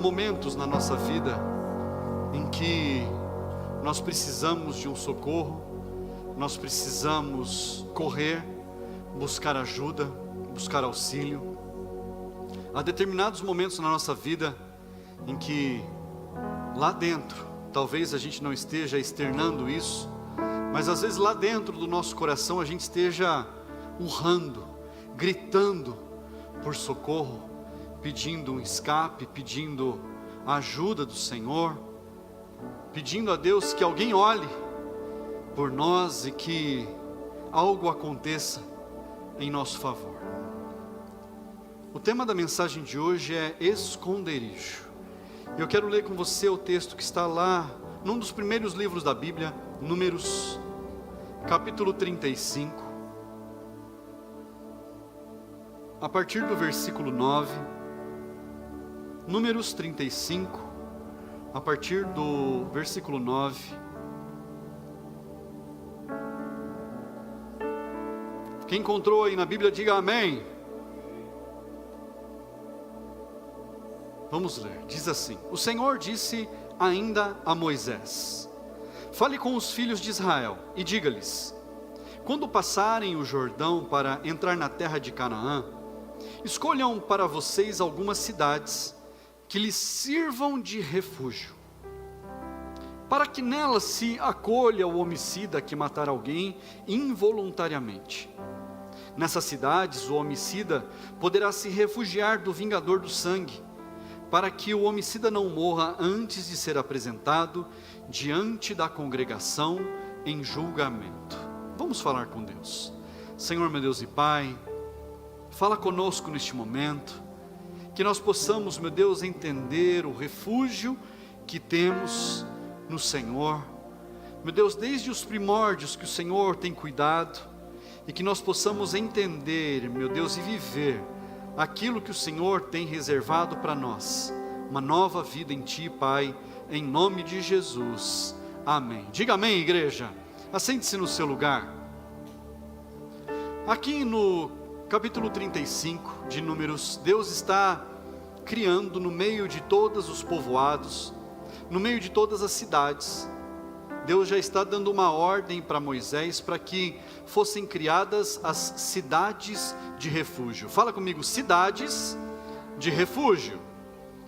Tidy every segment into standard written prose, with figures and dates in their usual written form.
Momentos na nossa vida em que nós precisamos de um socorro, nós precisamos correr, buscar ajuda, buscar auxílio. Há determinados momentos na nossa vida em que lá dentro, talvez a gente não esteja externando isso, mas às vezes lá dentro do nosso coração a gente esteja urrando, gritando por socorro, pedindo um escape, pedindo a ajuda do Senhor, pedindo a Deus que alguém olhe por nós e que algo aconteça em nosso favor. O tema da mensagem de hoje é esconderijo. Eu quero ler com você o texto que está lá, num dos primeiros livros da Bíblia, Números, capítulo 35, a partir do versículo 9, Números 35, a partir do versículo 9. Quem encontrou aí na Bíblia, diga amém. Vamos ler, diz assim: O Senhor disse ainda a Moisés: Fale com os filhos de Israel e diga-lhes: Quando passarem o Jordão para entrar na terra de Canaã, escolham para vocês algumas cidades que lhes sirvam de refúgio, para que nelas se acolha o homicida que matar alguém involuntariamente. Nessas cidades o homicida poderá se refugiar do vingador do sangue, para que o homicida não morra antes de ser apresentado diante da congregação em julgamento. Vamos falar com Deus. Senhor, meu Deus e Pai, fala conosco neste momento, que nós possamos, meu Deus, entender o refúgio que temos no Senhor. Meu Deus, desde os primórdios que o Senhor tem cuidado, e que nós possamos entender, meu Deus, e viver aquilo que o Senhor tem reservado para nós, uma nova vida em Ti, Pai, em nome de Jesus, amém. Diga amém, igreja. Assente-se no seu lugar. Aqui no capítulo 35 de Números, Deus está criando no meio de todos os povoados, no meio de todas as cidades, Deus já está dando uma ordem para Moisés para que fossem criadas as cidades de refúgio. Fala comigo, cidades de refúgio.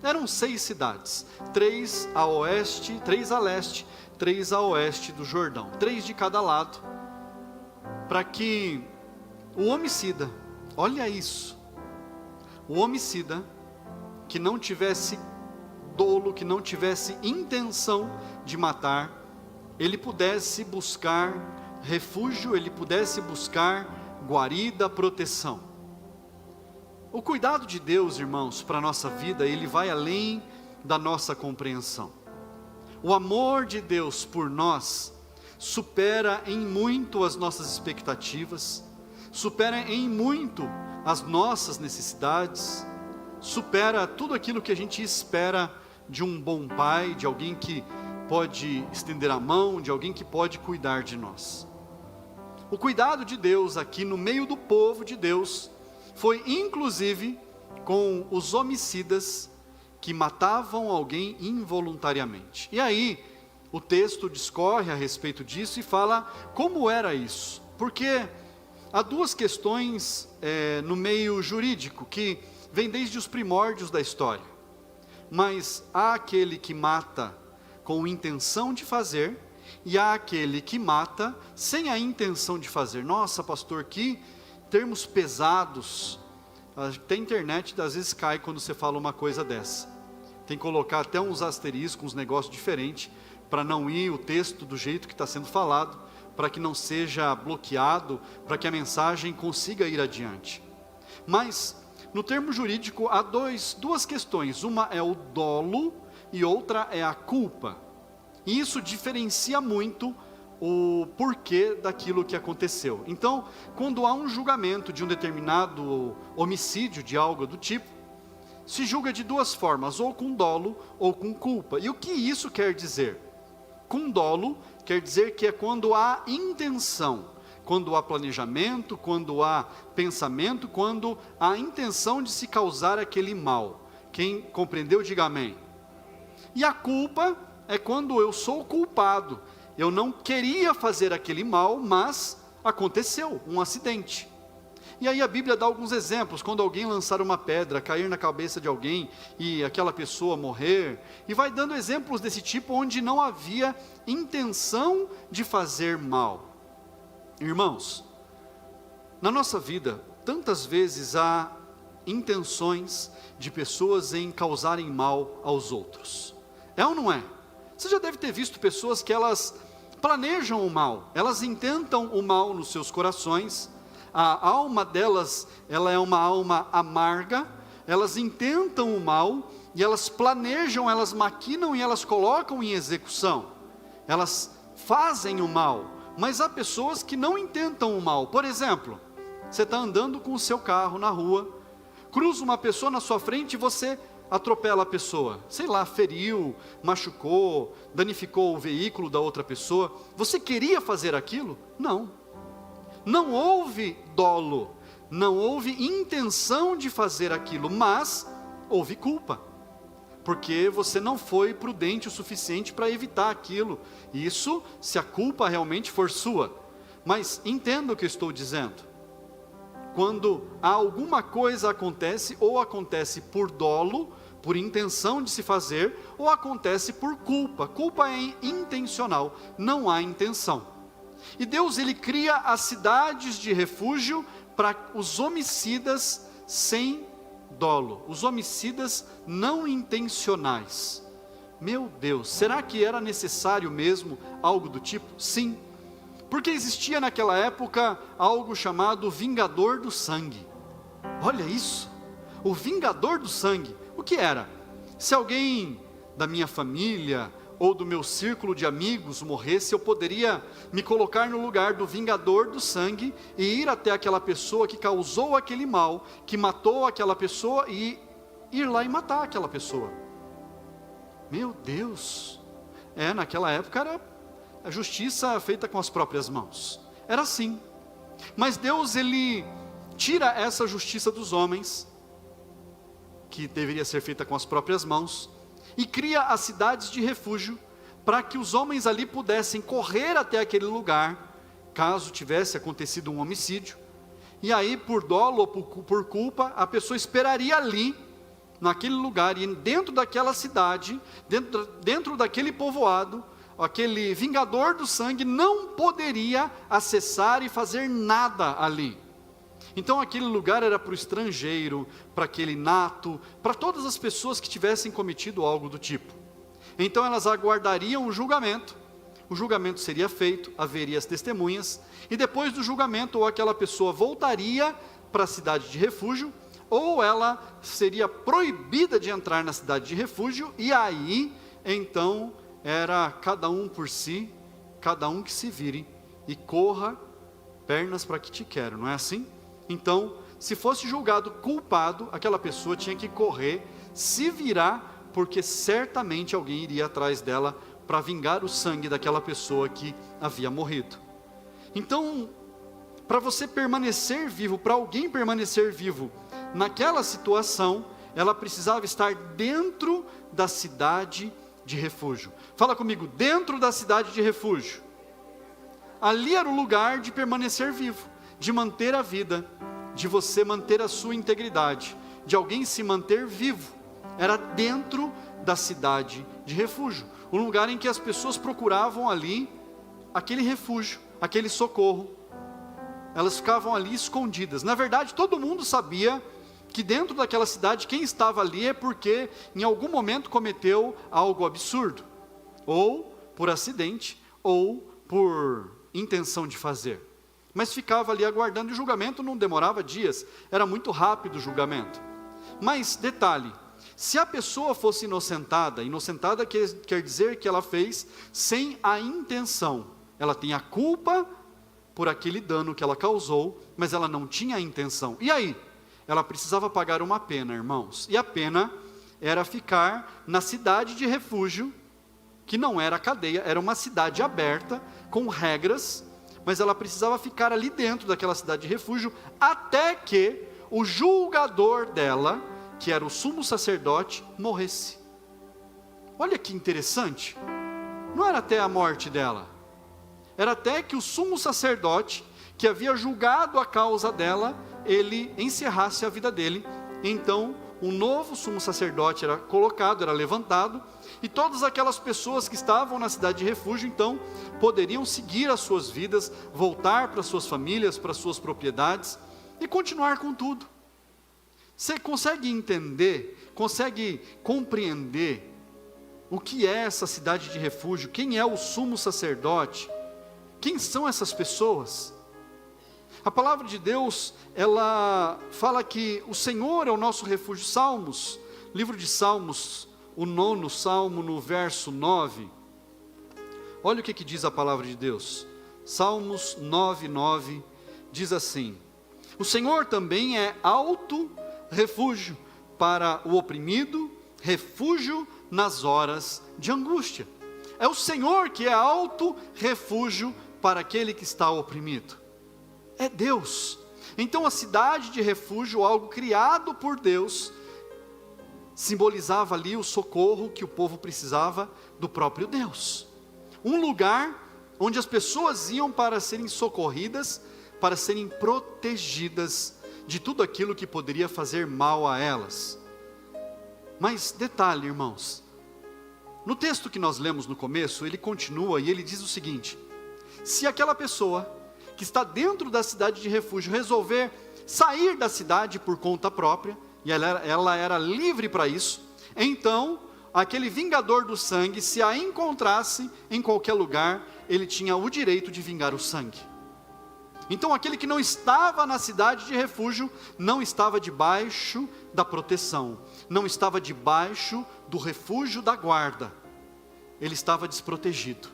Eram 6 cidades, 3 a oeste, 3 a leste, 3 a oeste do Jordão, 3 de cada lado, para que o homicida, olha isso, o homicida que não tivesse dolo, que não tivesse intenção de matar, ele pudesse buscar refúgio, ele pudesse buscar guarida, proteção. O cuidado de Deus, irmãos, para a nossa vida, ele vai além da nossa compreensão. O amor de Deus por nós supera em muito as nossas expectativas, supera em muito as nossas necessidades, supera tudo aquilo que a gente espera de um bom pai, de alguém que pode estender a mão, de alguém que pode cuidar de nós. O cuidado de Deus aqui no meio do povo de Deus foi inclusive com os homicidas que matavam alguém involuntariamente. E aí o texto discorre a respeito disso e fala como era isso, porque há 2 questões no meio jurídico que vêm desde os primórdios da história. Mas há aquele que mata com intenção de fazer, e há aquele que mata sem a intenção de fazer. Nossa, pastor, que termos pesados. Até a internet às vezes cai quando você fala uma coisa dessa. Tem que colocar até uns asteriscos, uns negócios diferentes, para não ir o texto do jeito que está sendo falado, para que não seja bloqueado, para que a mensagem consiga ir adiante. Mas, no termo jurídico, há 2 questões. Uma é o dolo, e outra é a culpa, e isso diferencia muito o porquê daquilo que aconteceu. Então, quando há um julgamento de um determinado homicídio, de algo do tipo, se julga de 2 formas, ou com dolo, ou com culpa. E o que isso quer dizer? Com dolo, quer dizer que é quando há intenção, quando há planejamento, quando há pensamento, quando há intenção de se causar aquele mal, Quem compreendeu, diga amém. E a culpa é quando eu sou culpado. Eu não queria fazer aquele mal, mas aconteceu um acidente. E aí a Bíblia dá alguns exemplos, quando alguém lançar uma pedra, cair na cabeça de alguém e aquela pessoa morrer, e vai dando exemplos desse tipo onde não havia intenção de fazer mal. Irmãos, na nossa vida, tantas vezes há intenções de pessoas em causarem mal aos outros. É ou não é? Você já deve ter visto pessoas que elas planejam o mal, elas intentam o mal nos seus corações. A alma delas, ela é uma alma amarga, elas intentam o mal, e elas planejam, elas maquinam e elas colocam em execução. Elas fazem o mal, mas há pessoas que não intentam o mal. Por exemplo, você está andando com o seu carro na rua, cruza uma pessoa na sua frente e você atropela a pessoa, sei lá, feriu, machucou, danificou o veículo da outra pessoa. Você queria fazer aquilo? Não. Não houve dolo, não houve intenção de fazer aquilo, mas houve culpa, porque você não foi prudente o suficiente para evitar aquilo. Isso se a culpa realmente for sua. Mas entenda o que eu estou dizendo. Quando alguma coisa acontece, ou acontece por dolo, por intenção de se fazer, ou acontece por culpa. Culpa é intencional, não há intenção. E Deus, ele cria as cidades de refúgio para os homicidas sem dolo, os homicidas não intencionais. Meu Deus, será que era necessário mesmo algo do tipo? Sim, porque existia naquela época algo chamado vingador do sangue. Olha isso, o vingador do sangue. O que era? Se alguém da minha família ou do meu círculo de amigos morresse, eu poderia me colocar no lugar do vingador do sangue e ir até aquela pessoa que causou aquele mal, que matou aquela pessoa, e ir lá e matar aquela pessoa. Meu Deus, naquela época era a justiça feita com as próprias mãos, era assim. Mas Deus, ele tira essa justiça dos homens, que deveria ser feita com as próprias mãos, e cria as cidades de refúgio, para que os homens ali pudessem correr até aquele lugar, caso tivesse acontecido um homicídio, e aí por dolo ou por culpa, a pessoa esperaria ali, naquele lugar, e dentro daquela cidade, dentro daquele povoado, aquele vingador do sangue não poderia acessar e fazer nada ali. Então aquele lugar era para o estrangeiro, para aquele nato, para todas as pessoas que tivessem cometido algo do tipo. Então elas aguardariam o julgamento seria feito, haveria as testemunhas, e depois do julgamento, ou aquela pessoa voltaria para a cidade de refúgio, ou ela seria proibida de entrar na cidade de refúgio, e aí, então, era cada um por si, cada um que se vire, e corra pernas para que te quero, não é assim? Então, se fosse julgado culpado, aquela pessoa tinha que correr, se virar, porque certamente alguém iria atrás dela para vingar o sangue daquela pessoa que havia morrido. Então, para você permanecer vivo, para alguém permanecer vivo naquela situação, ela precisava estar dentro da cidade de refúgio. Fala comigo, dentro da cidade de refúgio. Ali era o lugar de permanecer vivo, de manter a vida, de você manter a sua integridade, de alguém se manter vivo. Era dentro da cidade de refúgio, um lugar em que as pessoas procuravam ali aquele refúgio, aquele socorro. Elas ficavam ali escondidas. Na verdade, todo mundo sabia que dentro daquela cidade, quem estava ali é porque em algum momento cometeu algo absurdo, ou por acidente, ou por intenção de fazer. Mas ficava ali aguardando, e o julgamento não demorava dias, era muito rápido o julgamento. Mas, detalhe, se a pessoa fosse inocentada quer dizer que ela fez sem a intenção. Ela tem a culpa por aquele dano que ela causou, mas ela não tinha a intenção. E aí? Ela precisava pagar uma pena, irmãos. E a pena era ficar na cidade de refúgio, que não era cadeia, era uma cidade aberta, com regras, mas ela precisava ficar ali dentro daquela cidade de refúgio, até que o julgador dela, que era o sumo sacerdote, morresse. Olha que interessante, não era até a morte dela, era até que o sumo sacerdote, que havia julgado a causa dela, ele encerrasse a vida dele. Então um novo sumo sacerdote era colocado, era levantado, e todas aquelas pessoas que estavam na cidade de refúgio, então, poderiam seguir as suas vidas, voltar para suas famílias, para suas propriedades, e continuar com tudo. Você consegue entender, consegue compreender o que é essa cidade de refúgio? Quem é o sumo sacerdote? Quem são essas pessoas? A palavra de Deus, ela fala que o Senhor é o nosso refúgio. Salmos, livro de Salmos, o 9º Salmo, no verso 9. Olha o que diz a palavra de Deus. Salmos 9:9 diz assim: o Senhor também é alto refúgio para o oprimido, refúgio nas horas de angústia. É o Senhor que é alto refúgio para aquele que está oprimido. É Deus. Então a cidade de refúgio, algo criado por Deus, simbolizava ali o socorro que o povo precisava do próprio Deus. Um lugar onde as pessoas iam para serem socorridas, para serem protegidas de tudo aquilo que poderia fazer mal a elas. Mas detalhe, irmãos, no texto que nós lemos no começo, ele continua e ele diz o seguinte: se aquela pessoa que está dentro da cidade de refúgio resolver sair da cidade por conta própria, e ela era livre para isso, então aquele vingador do sangue, se a encontrasse em qualquer lugar, ele tinha o direito de vingar o sangue. Então aquele que não estava na cidade de refúgio, não estava debaixo da proteção, não estava debaixo do refúgio da guarda, ele estava desprotegido.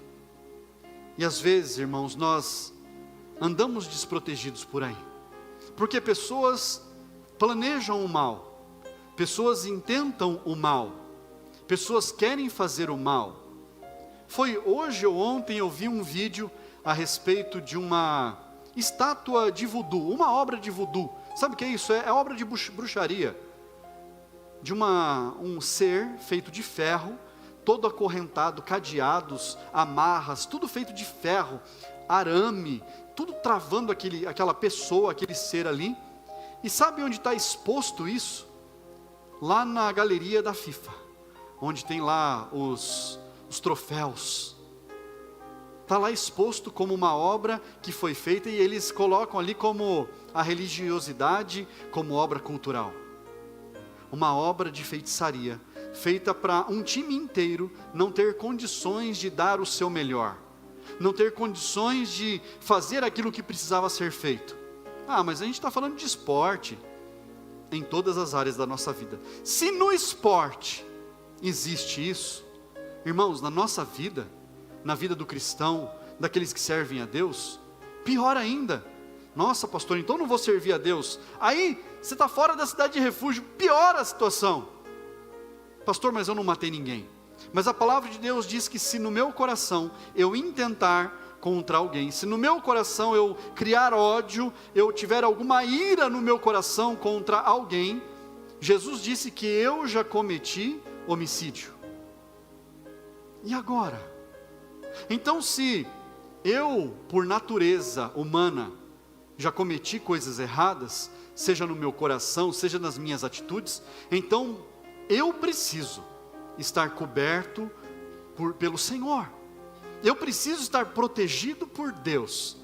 E às vezes, irmãos, nós andamos desprotegidos por aí, porque pessoas planejam o mal, pessoas intentam o mal, pessoas querem fazer o mal. Foi hoje ou ontem eu vi um vídeo a respeito de uma estátua de voodoo, uma obra de voodoo. Sabe o que é isso? É obra de bruxaria, de um ser feito de ferro, todo acorrentado, cadeados, amarras, tudo feito de ferro, arame, tudo travando aquela pessoa, aquele ser ali. E sabe onde está exposto isso? Lá na galeria da FIFA, onde tem lá os troféus. Está lá exposto como uma obra que foi feita, e eles colocam ali como a religiosidade, como obra cultural. Uma obra de feitiçaria, feita para um time inteiro não ter condições de dar o seu melhor, não ter condições de fazer aquilo que precisava ser feito. Ah, mas a gente está falando de esporte. Em todas as áreas da nossa vida. Se no esporte existe isso, irmãos, na nossa vida, na vida do cristão, daqueles que servem a Deus, pior ainda. Nossa, pastor, então não vou servir a Deus. Aí, você está fora da cidade de refúgio, piora a situação. Pastor, mas eu não matei ninguém. Mas a palavra de Deus diz que se no meu coração eu intentar contra alguém, se no meu coração eu criar ódio, eu tiver alguma ira no meu coração contra alguém, Jesus disse que eu já cometi homicídio. E agora? Então, se eu, por natureza humana, já cometi coisas erradas, seja no meu coração, seja nas minhas atitudes, então eu preciso estar coberto pelo Senhor. Eu preciso estar protegido por Deus.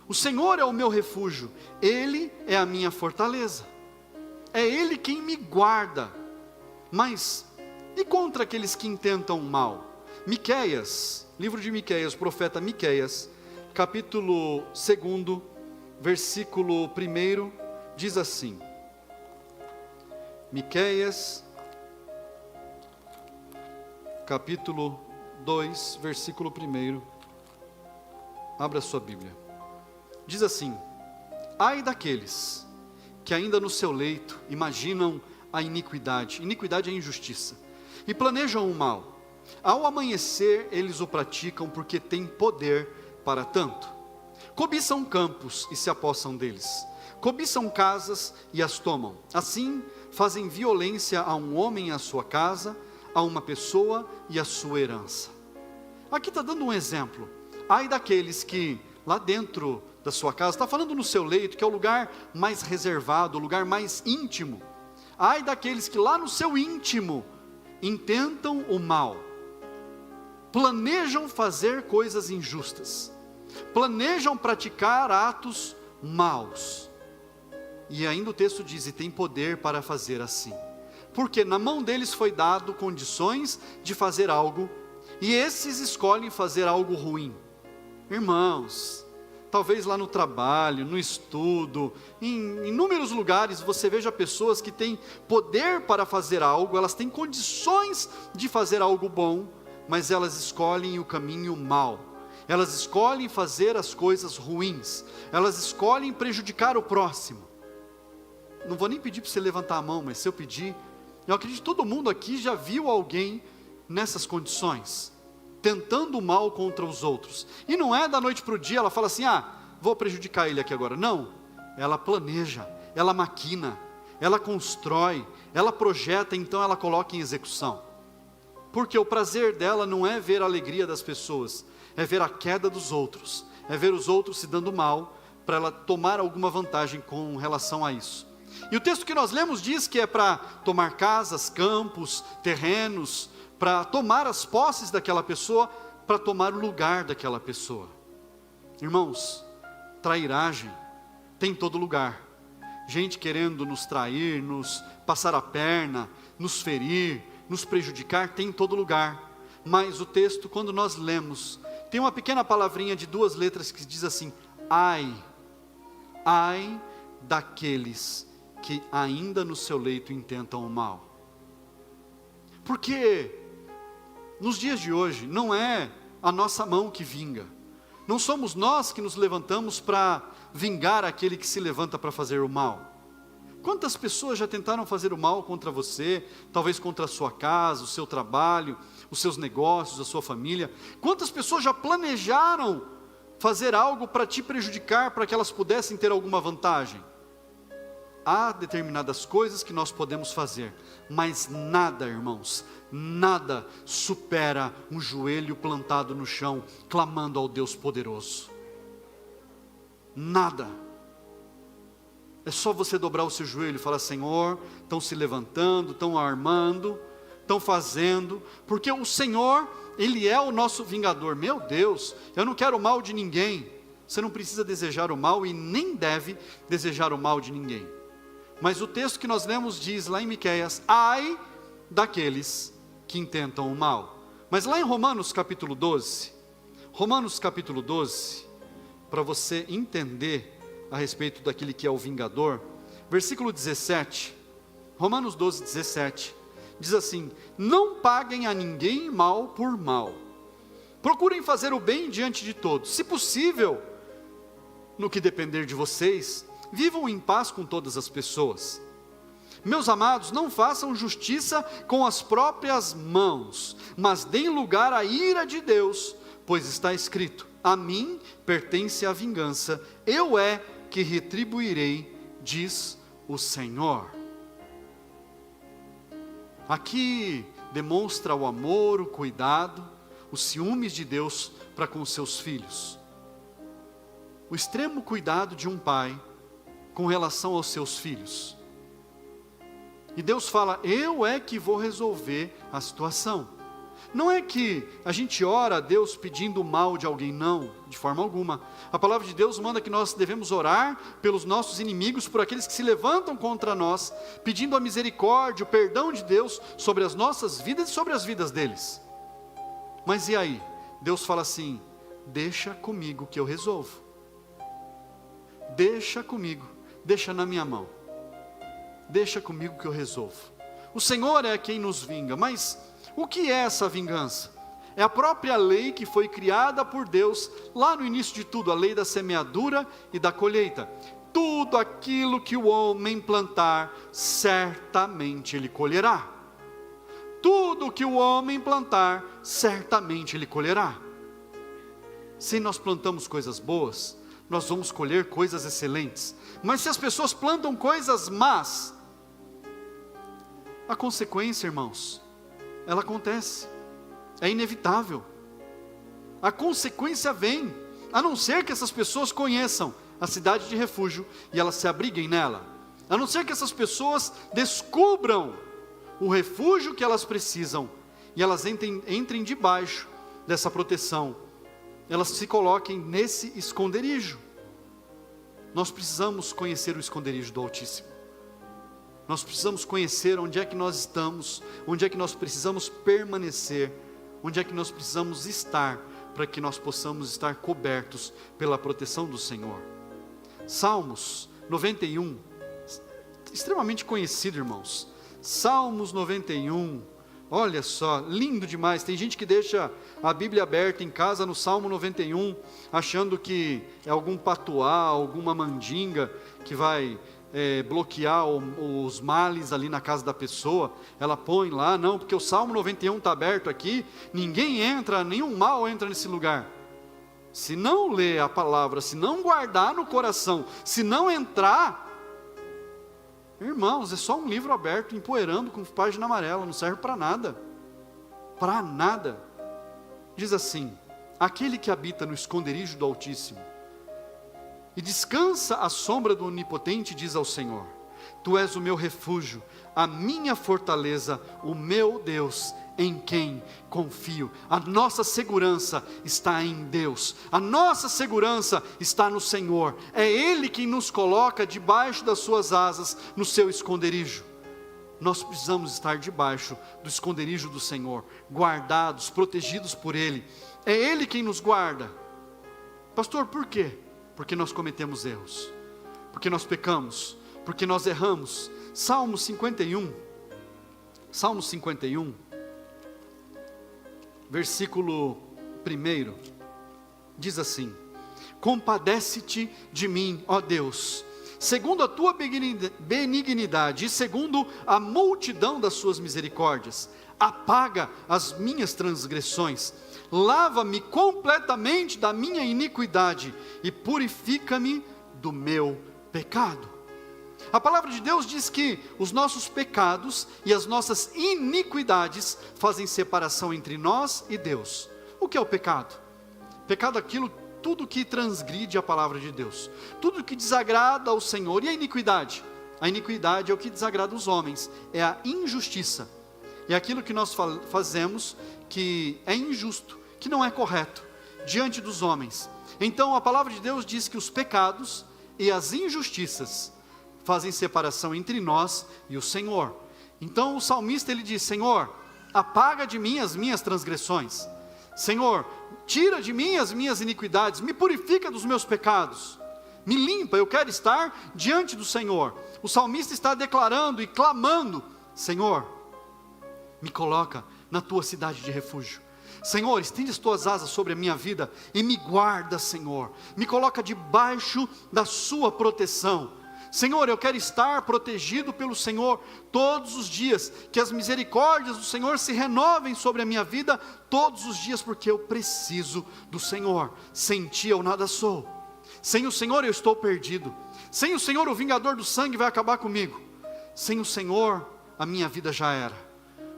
O Senhor é o meu refúgio, Ele é a minha fortaleza, é Ele quem me guarda. Mas, e contra aqueles que intentam o mal? Miqueias, livro de Miqueias, profeta Miqueias, capítulo 2, versículo 1, diz assim. Miqueias, capítulo 2, versículo 1. Abra sua Bíblia. Diz assim: ai daqueles que ainda no seu leito imaginam a iniquidade. Iniquidade é injustiça. E planejam o mal. Ao amanhecer eles o praticam, porque têm poder para tanto. Cobiçam campos e se apossam deles. Cobiçam casas e as tomam. Assim fazem violência a um homem e a sua casa, a uma pessoa e a sua herança. Aqui está dando um exemplo. Ai daqueles que lá dentro da sua casa, está falando no seu leito, que é o lugar mais reservado, o lugar mais íntimo. Ai daqueles que lá no seu íntimo intentam o mal, planejam fazer coisas injustas, planejam praticar atos maus. E ainda o texto diz, e tem poder para fazer assim. Porque na mão deles foi dado condições de fazer algo, e esses escolhem fazer algo ruim. Irmãos, talvez lá no trabalho, no estudo, em inúmeros lugares você veja pessoas que têm poder para fazer algo, elas têm condições de fazer algo bom, mas elas escolhem o caminho mau, elas escolhem fazer as coisas ruins, elas escolhem prejudicar o próximo. Não vou nem pedir para você levantar a mão, mas se eu pedir, eu acredito que todo mundo aqui já viu alguém nessas condições, tentando o mal contra os outros. E não é da noite para o dia, ela fala assim, vou prejudicar ele aqui agora. Não, ela planeja, ela maquina, ela constrói, ela projeta, então ela coloca em execução. Porque o prazer dela não é ver a alegria das pessoas, é ver a queda dos outros, é ver os outros se dando mal, para ela tomar alguma vantagem com relação a isso. E o texto que nós lemos diz que é para tomar casas, campos, terrenos, para tomar as posses daquela pessoa, para tomar o lugar daquela pessoa. Irmãos, trairagem tem em todo lugar. Gente querendo nos trair, nos passar a perna, nos ferir, nos prejudicar, tem em todo lugar. Mas o texto, quando nós lemos, tem uma pequena palavrinha de 2 letras que diz assim, ai daqueles que ainda no seu leito intentam o mal. Porque nos dias de hoje, não é a nossa mão que vinga. Não somos nós que nos levantamos para vingar aquele que se levanta para fazer o mal. Quantas pessoas já tentaram fazer o mal contra você, talvez contra a sua casa, o seu trabalho, os seus negócios, a sua família? Quantas pessoas já planejaram fazer algo para te prejudicar, para que elas pudessem ter alguma vantagem? Há determinadas coisas que nós podemos fazer, mas nada, irmãos, nada supera um joelho plantado no chão, clamando ao Deus poderoso. Nada. É só você dobrar o seu joelho e falar, Senhor, estão se levantando, estão armando, estão fazendo, porque o Senhor, Ele é o nosso vingador. Meu Deus, eu não quero o mal de ninguém. Você não precisa desejar o mal e nem deve desejar o mal de ninguém. Mas o texto que nós lemos diz lá em Miqueias, ai daqueles que intentam o mal. Mas lá em Romanos capítulo 12, para você entender a respeito daquele que é o vingador, versículo 17, Romanos 12, 17, diz assim, não paguem a ninguém mal por mal, procurem fazer o bem diante de todos, se possível, no que depender de vocês, vivam em paz com todas as pessoas. Meus amados, não façam justiça com as próprias mãos, mas deem lugar à ira de Deus, pois está escrito, a mim pertence a vingança, eu é que retribuirei, diz o Senhor. Aqui demonstra o amor, o cuidado, os ciúmes de Deus para com seus filhos. O extremo cuidado de um pai com relação aos seus filhos. E Deus fala, eu é que vou resolver a situação. Não é que a gente ora a Deus pedindo o mal de alguém, não, de forma alguma. A palavra de Deus manda que nós devemos orar pelos nossos inimigos, por aqueles que se levantam contra nós, pedindo a misericórdia, o perdão de Deus sobre as nossas vidas e sobre as vidas deles. Mas e aí? Deus fala assim, deixa comigo que eu resolvo. Deixa comigo, deixa na minha mão. Deixa comigo que eu resolvo. O Senhor é quem nos vinga, mas o que é essa vingança? É a própria lei que foi criada por Deus, lá no início de tudo, a lei da semeadura e da colheita. Tudo aquilo que o homem plantar, certamente ele colherá. Tudo que o homem plantar, certamente ele colherá. Se nós plantamos coisas boas, nós vamos colher coisas excelentes. Mas se as pessoas plantam coisas más, a consequência, irmãos, ela acontece, é inevitável. A consequência vem, a não ser que essas pessoas conheçam a cidade de refúgio e elas se abriguem nela, a não ser que essas pessoas descubram o refúgio que elas precisam e elas entrem debaixo dessa proteção, elas se coloquem nesse esconderijo. Nós precisamos conhecer o esconderijo do Altíssimo. Nós precisamos conhecer onde é que nós estamos, onde é que nós precisamos permanecer, onde é que nós precisamos estar, para que nós possamos estar cobertos pela proteção do Senhor. Salmos 91, extremamente conhecido, irmãos. Salmos 91, olha só, lindo demais. Tem gente que deixa a Bíblia aberta em casa no Salmo 91, achando que é algum patuá, alguma mandinga que vai bloquear os males ali na casa da pessoa. Ela põe lá, não, porque o Salmo 91 está aberto aqui, ninguém entra, nenhum mal entra nesse lugar. Se não ler a palavra, se não guardar no coração, se não entrar, irmãos, é só um livro aberto, empoeirando com página amarela, não serve para nada, para nada. Diz assim: aquele que habita no esconderijo do Altíssimo e descansa à sombra do Onipotente, diz ao Senhor: Tu és o meu refúgio, a minha fortaleza, o meu Deus, em quem confio. A nossa segurança está em Deus, a nossa segurança está no Senhor. É Ele quem nos coloca debaixo das suas asas, no seu esconderijo. Nós precisamos estar debaixo do esconderijo do Senhor, guardados, protegidos por Ele. É Ele quem nos guarda. Pastor, por quê? Porque nós cometemos erros, porque nós pecamos, porque nós erramos. Salmo 51, versículo 1, diz assim: compadece-te de mim, ó Deus, segundo a tua benignidade e segundo a multidão das suas misericórdias. Apaga as minhas transgressões, lava-me completamente da minha iniquidade e purifica-me do meu pecado. A palavra de Deus diz que os nossos pecados e as nossas iniquidades fazem separação entre nós e Deus. O que é o pecado? Pecado é aquilo, tudo que transgride a palavra de Deus, tudo que desagrada ao Senhor. E a iniquidade? A iniquidade é o que desagrada os homens, é a injustiça, é aquilo que nós fazemos que é injusto, que não é correto diante dos homens. Então a palavra de Deus diz que os pecados e as injustiças fazem separação entre nós e o Senhor. Então o salmista ele diz: Senhor, apaga de mim as minhas transgressões, Senhor, tira de mim as minhas iniquidades, me purifica dos meus pecados, me limpa. Eu quero estar diante do Senhor. O salmista está declarando e clamando: Senhor, me coloca na tua cidade de refúgio. Senhor, estende as tuas asas sobre a minha vida e me guarda, Senhor. Me coloca debaixo da sua proteção. Senhor, eu quero estar protegido pelo Senhor todos os dias. Que as misericórdias do Senhor se renovem sobre a minha vida todos os dias, porque eu preciso do Senhor. Sem ti eu nada sou. Sem o Senhor eu estou perdido. Sem o Senhor o vingador do sangue vai acabar comigo. Sem o Senhor a minha vida já era.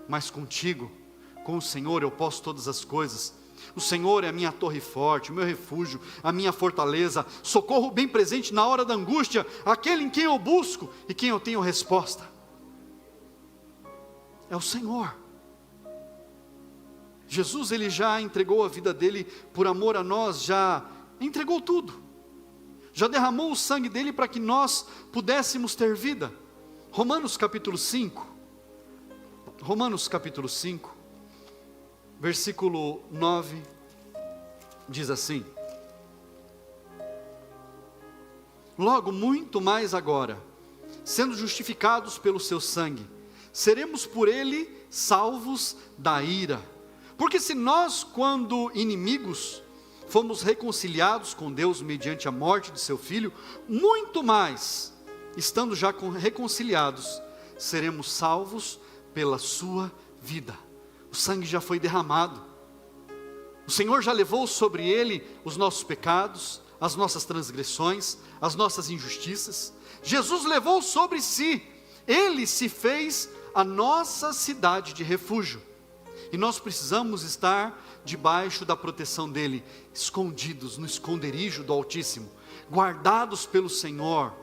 Mas contigo, com o Senhor eu posso todas as coisas. O Senhor é a minha torre forte, o meu refúgio, a minha fortaleza, socorro bem presente na hora da angústia, aquele em quem eu busco e quem eu tenho resposta. É o Senhor. Jesus, ele já entregou a vida dele por amor a nós, já entregou tudo, já derramou o sangue dele para que nós pudéssemos ter vida. Romanos capítulo 5, versículo 9, diz assim: logo muito mais agora, sendo justificados pelo seu sangue, seremos por ele salvos da ira. Porque se nós, quando inimigos, fomos reconciliados com Deus mediante a morte de seu Filho, muito mais, estando já reconciliados, seremos salvos pela sua vida. O sangue já foi derramado, o Senhor já levou sobre ele os nossos pecados, as nossas transgressões, as nossas injustiças. Jesus levou sobre si, ele se fez a nossa cidade de refúgio. E nós precisamos estar debaixo da proteção dele, escondidos no esconderijo do Altíssimo, guardados pelo Senhor,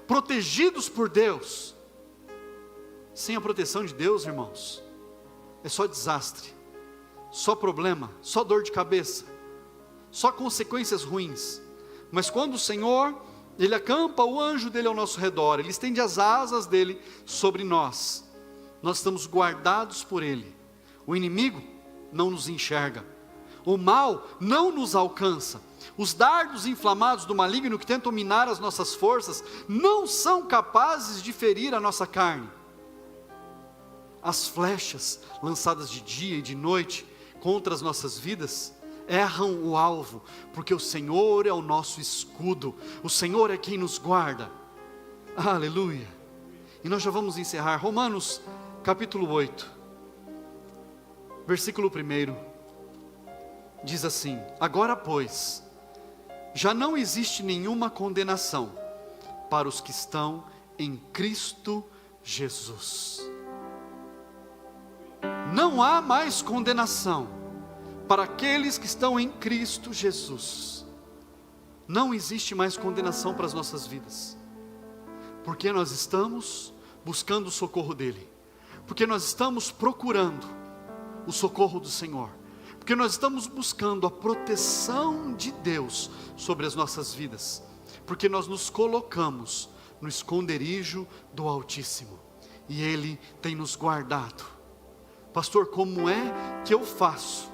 protegidos por Deus. Sem a proteção de Deus, irmãos, é só desastre, só problema, só dor de cabeça, só consequências ruins. Mas quando o Senhor, Ele acampa o anjo dele ao nosso redor, Ele estende as asas dele sobre nós, nós estamos guardados por Ele. O inimigo não nos enxerga, o mal não nos alcança, os dardos inflamados do maligno que tentam minar as nossas forças, não são capazes de ferir a nossa carne. As flechas lançadas de dia e de noite contra as nossas vidas, erram o alvo, porque o Senhor é o nosso escudo, o Senhor é quem nos guarda. Aleluia. E nós já vamos encerrar. Romanos capítulo 8. Versículo 1, diz assim: agora pois, já não existe nenhuma condenação para os que estão em Cristo Jesus. Não há mais condenação para aqueles que estão em Cristo Jesus. Não existe mais condenação para as nossas vidas, porque nós estamos buscando o socorro dEle, porque nós estamos procurando o socorro do Senhor, porque nós estamos buscando a proteção de Deus sobre as nossas vidas, porque nós nos colocamos no esconderijo do Altíssimo, e Ele tem nos guardado. Pastor, como é que eu faço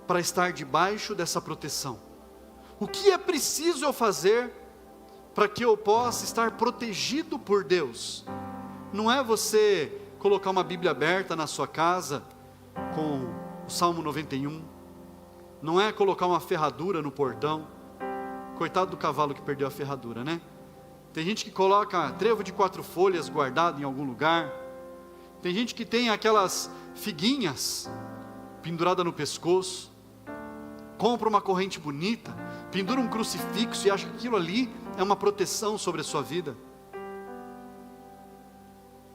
para estar debaixo dessa proteção? O que é preciso eu fazer para que eu possa estar protegido por Deus? Não é você colocar uma Bíblia aberta na sua casa com o Salmo 91, não é colocar uma ferradura no portão. Coitado do cavalo que perdeu a ferradura, né? Tem gente que coloca trevo de 4 folhas guardado em algum lugar. Tem gente que tem aquelas figuinhas pendurada no pescoço, compra uma corrente bonita, pendura um crucifixo e acha que aquilo ali é uma proteção sobre a sua vida.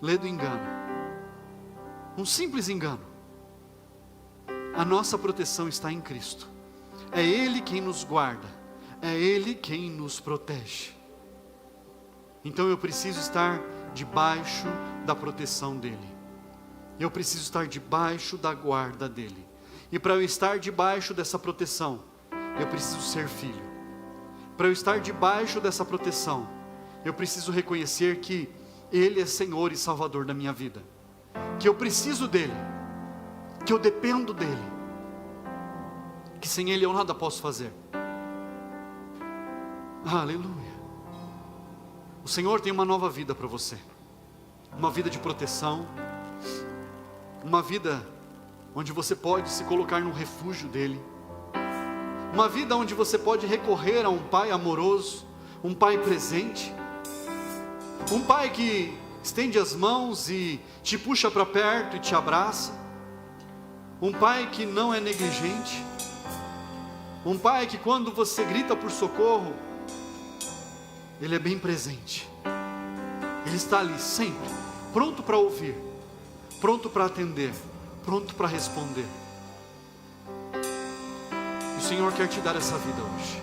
Lê do engano, um simples engano. A nossa proteção está em Cristo, é Ele quem nos guarda, é Ele quem nos protege. Então eu preciso estar debaixo da proteção dEle, eu preciso estar debaixo da guarda dEle, e para eu estar debaixo dessa proteção, eu preciso ser filho. Para eu estar debaixo dessa proteção, eu preciso reconhecer que Ele é Senhor e Salvador da minha vida, que eu preciso dEle, que eu dependo dEle, que sem Ele eu nada posso fazer. Aleluia. O Senhor tem uma nova vida para você, uma vida de proteção, uma vida onde você pode se colocar no refúgio dEle, uma vida onde você pode recorrer a um Pai amoroso, um Pai presente, um Pai que estende as mãos e te puxa para perto e te abraça, um Pai que não é negligente, um Pai que quando você grita por socorro, Ele é bem presente, Ele está ali sempre, pronto para ouvir, pronto para atender, pronto para responder. E o Senhor quer te dar essa vida hoje.